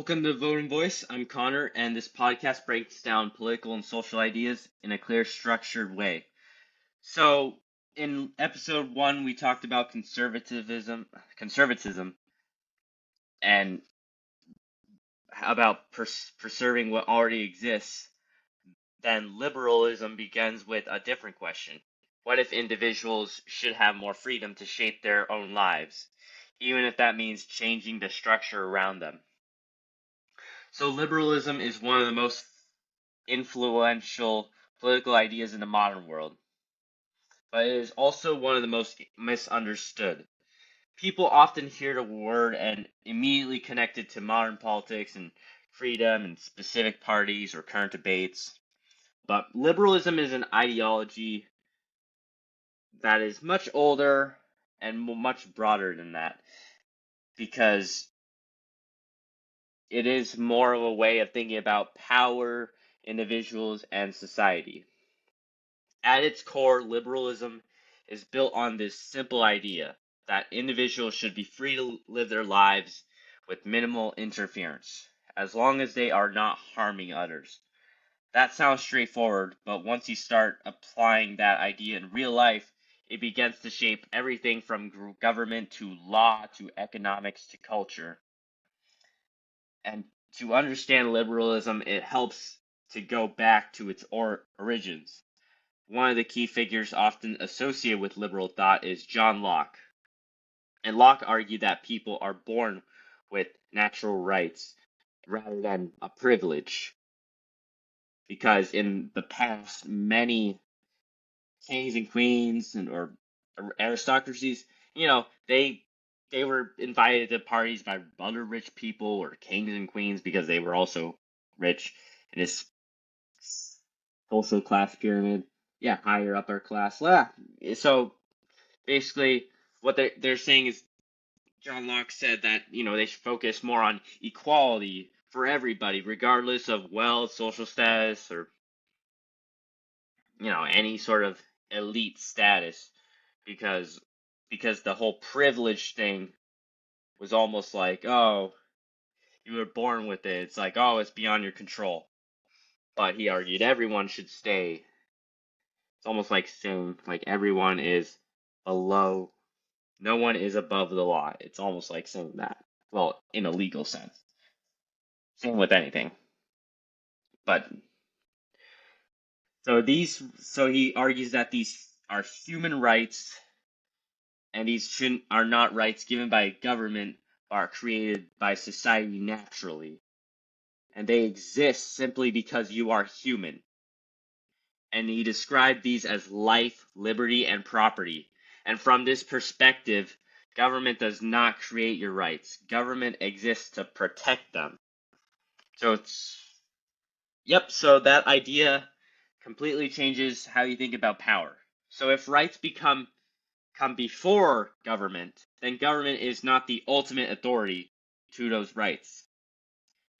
Welcome to Voting Voice. I'm Connor, and this podcast breaks down political and social ideas in a clear, structured way. So, in episode 1, we talked about conservatism, and about preserving what already exists. Then liberalism begins with a different question. What if individuals should have more freedom to shape their own lives, even if that means changing the structure around them? So liberalism is one of the most influential political ideas in the modern world, but it is also one of the most misunderstood. People often hear the word and immediately connect it to modern politics and freedom and specific parties or current debates. But liberalism is an ideology that is much older and much broader than that, because it is more of a way of thinking about power, individuals, and society. At its core, liberalism is built on this simple idea that individuals should be free to live their lives with minimal interference, as long as they are not harming others. That sounds straightforward, but once you start applying that idea in real life, it begins to shape everything from government to law to economics to culture. And to understand liberalism, it helps to go back to its origins. One of the key figures often associated with liberal thought is John Locke. And Locke argued that people are born with natural rights rather than a privilege. Because in the past, many kings and queens or aristocracies, they were invited to parties by other rich people or kings and queens because they were also rich in this social class pyramid. Yeah, higher upper class. Yeah. So basically, what they're saying is John Locke said that they should focus more on equality for everybody, regardless of wealth, social status, or any sort of elite status, because the whole privilege thing was almost like, oh, you were born with it. It's like, oh, it's beyond your control. But he argued everyone should stay. It's almost like saying like everyone is below. No one is above the law. It's almost like saying that. Well, in a legal sense. Same with anything. But so he argues that these are human rights, and these are not rights given by government, but are created by society naturally. And they exist simply because you are human. And he described these as life, liberty, and property. And from this perspective, government does not create your rights. Government exists to protect them. So so that idea completely changes how you think about power. So if rights come before government, then government is not the ultimate authority to those rights.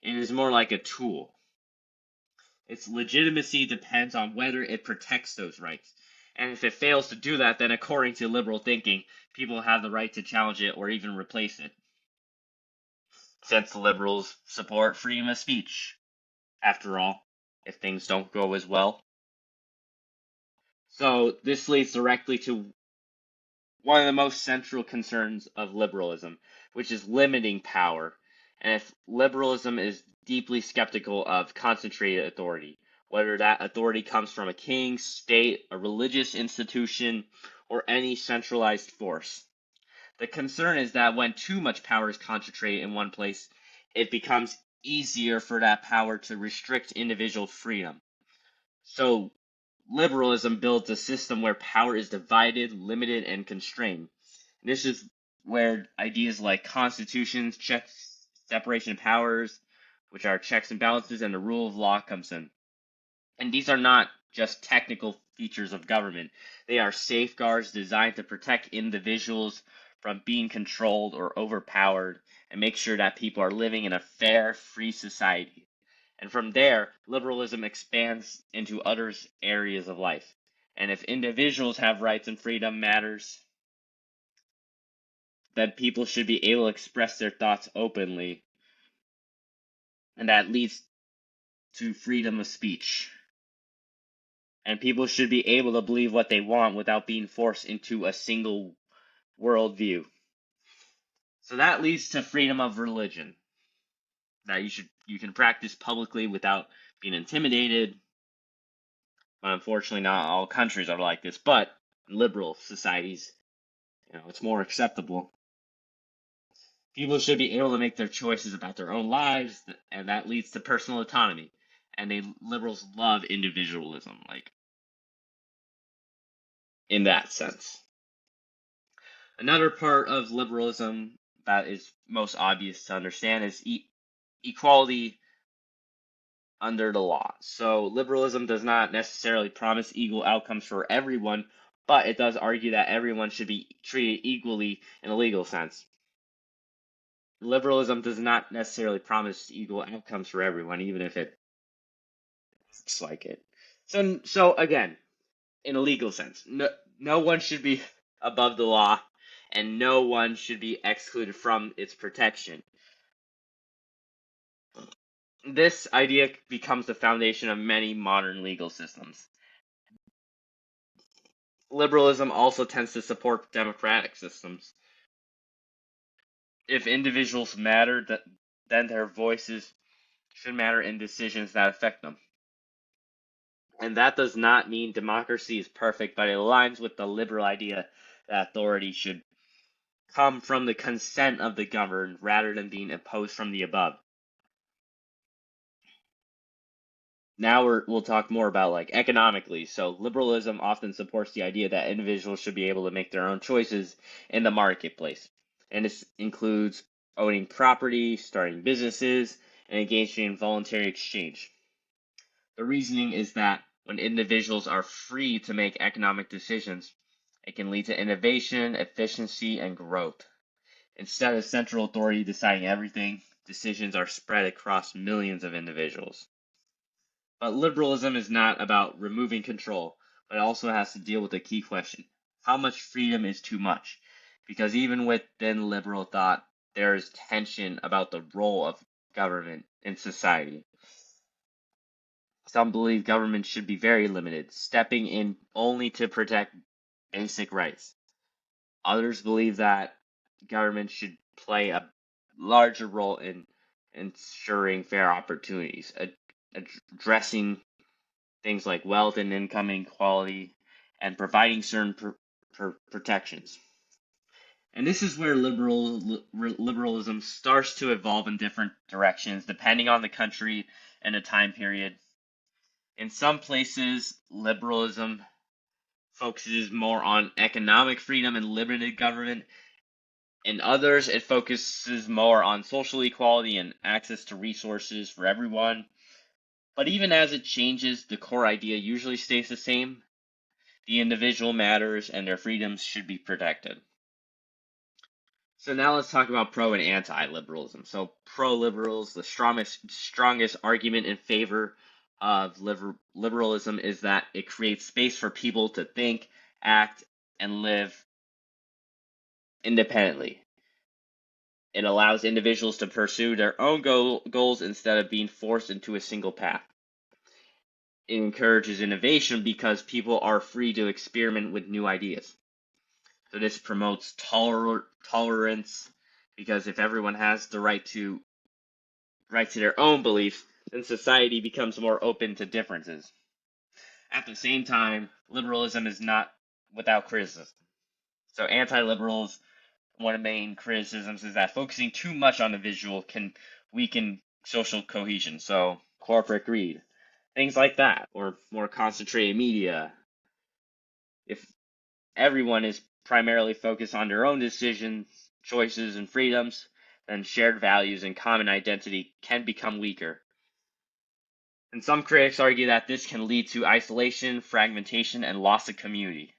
It is more like a tool. Its legitimacy depends on whether it protects those rights. And if it fails to do that, then according to liberal thinking, people have the right to challenge it or even replace it. Since the liberals support freedom of speech, after all, if things don't go as well. So this leads directly to one of the most central concerns of liberalism, which is limiting power. And if liberalism is deeply skeptical of concentrated authority, whether that authority comes from a king, state, a religious institution, or any centralized force. The concern is that when too much power is concentrated in one place, it becomes easier for that power to restrict individual freedom. So liberalism builds a system where power is divided, limited, and constrained. This is where ideas like constitutions, checks, separation of powers, which are checks and balances, and the rule of law comes in. And these are not just technical features of government. They are safeguards designed to protect individuals from being controlled or overpowered and make sure that people are living in a fair, free society. And from there, liberalism expands into other areas of life. And if individuals have rights and freedom matters, then people should be able to express their thoughts openly and that leads to freedom of speech. And people should be able to believe what they want without being forced into a single worldview. So that leads to freedom of religion, that you can practice publicly without being intimidated. But unfortunately, not all countries are like this. But in liberal societies, it's more acceptable. People should be able to make their choices about their own lives, and that leads to personal autonomy. And liberals love individualism, like in that sense. Another part of liberalism that is most obvious to understand is equality under the law. So liberalism does not necessarily promise equal outcomes for everyone, but it does argue that everyone should be treated equally in a legal sense. Liberalism does not necessarily promise equal outcomes for everyone, even if it looks like it. So again, in a legal sense, no one should be above the law, and no one should be excluded from its protection. This idea becomes the foundation of many modern legal systems. Liberalism also tends to support democratic systems. If individuals matter, then their voices should matter in decisions that affect them. And that does not mean democracy is perfect, but it aligns with the liberal idea that authority should come from the consent of the governed rather than being imposed from the above. Now we'll talk more about like economically. So liberalism often supports the idea that individuals should be able to make their own choices in the marketplace. And this includes owning property, starting businesses, and engaging in voluntary exchange. The reasoning is that when individuals are free to make economic decisions, it can lead to innovation, efficiency, and growth. Instead of central authority deciding everything, decisions are spread across millions of individuals. But liberalism is not about removing control, but it also has to deal with the key question: how much freedom is too much? Because even within liberal thought, there is tension about the role of government in society. Some believe government should be very limited, stepping in only to protect basic rights. Others believe that government should play a larger role in ensuring fair opportunities, addressing things like wealth and income inequality, and providing certain protections. And this is where liberalism starts to evolve in different directions depending on the country and the time period. In some places, liberalism focuses more on economic freedom and limited government. In others, it focuses more on social equality and access to resources for everyone. But even as it changes, the core idea usually stays the same. The individual matters and their freedoms should be protected. So now let's talk about pro and anti-liberalism. So pro-liberals, the strongest argument in favor of liberalism is that it creates space for people to think, act, and live independently. It allows individuals to pursue their own goals instead of being forced into a single path. It encourages innovation because people are free to experiment with new ideas. So this promotes tolerance, because if everyone has the right to their own beliefs, then society becomes more open to differences. At the same time, liberalism is not without criticism. So anti-liberals, one of the main criticisms is that focusing too much on the visual can weaken social cohesion. So corporate greed, things like that, or more concentrated media. If everyone is primarily focused on their own decisions, choices, and freedoms, then shared values and common identity can become weaker. And some critics argue that this can lead to isolation, fragmentation, and loss of community.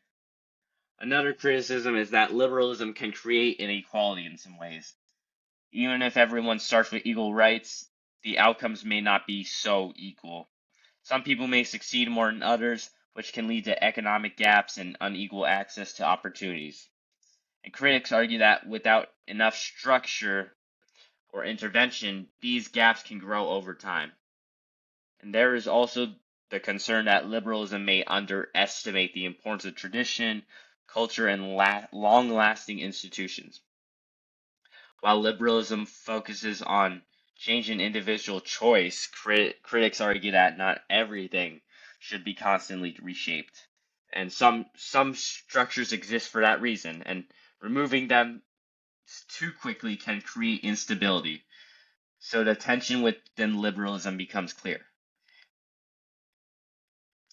Another criticism is that liberalism can create inequality in some ways. Even if everyone starts with equal rights, the outcomes may not be so equal. Some people may succeed more than others, which can lead to economic gaps and unequal access to opportunities. And critics argue that without enough structure or intervention, these gaps can grow over time. And there is also the concern that liberalism may underestimate the importance of tradition, culture, and long-lasting institutions. While liberalism focuses on changing individual choice, critics argue that not everything should be constantly reshaped. And some structures exist for that reason, and removing them too quickly can create instability. So the tension within liberalism becomes clear.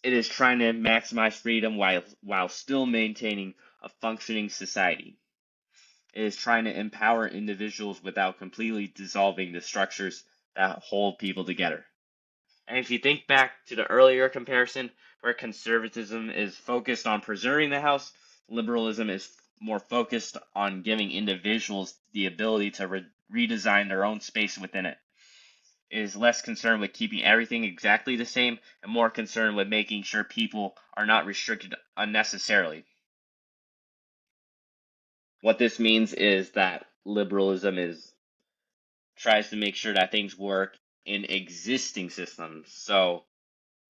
It is trying to maximize freedom while still maintaining a functioning society. It is trying to empower individuals without completely dissolving the structures that hold people together. And if you think back to the earlier comparison, where conservatism is focused on preserving the house, liberalism is more focused on giving individuals the ability to redesign their own space within it. It is less concerned with keeping everything exactly the same and more concerned with making sure people are not restricted unnecessarily. What this means is that liberalism tries to make sure that things work in existing systems. So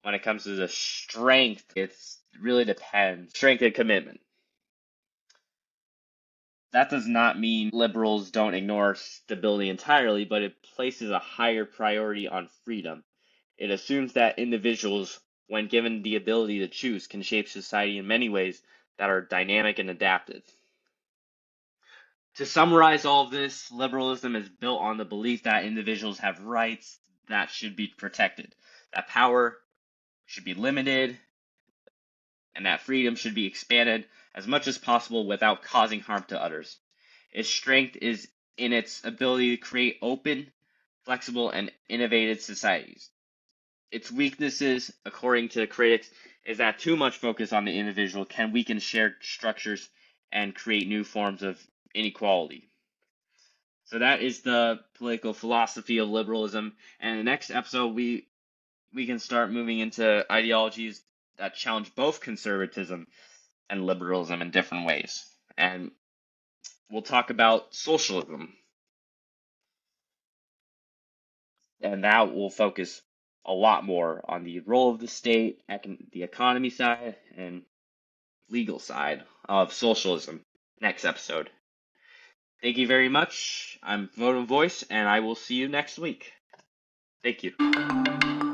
when it comes to the strength, it really depends. Strength and commitment. That does not mean liberals don't ignore stability entirely, but it places a higher priority on freedom. It assumes that individuals, when given the ability to choose, can shape society in many ways that are dynamic and adaptive. To summarize all of this, liberalism is built on the belief that individuals have rights that should be protected, that power should be limited, and that freedom should be expanded as much as possible without causing harm to others. Its strength is in its ability to create open, flexible, and innovative societies. Its weaknesses, according to critics, is that too much focus on the individual can weaken shared structures and create new forms of inequality. So that is the political philosophy of liberalism. And in the next episode, we can start moving into ideologies that challenge both conservatism and liberalism in different ways. And we'll talk about socialism. And that will focus a lot more on the role of the state, the economy side, and legal side of socialism next episode. Thank you very much. I'm Vote of Voice, and I will see you next week. Thank you.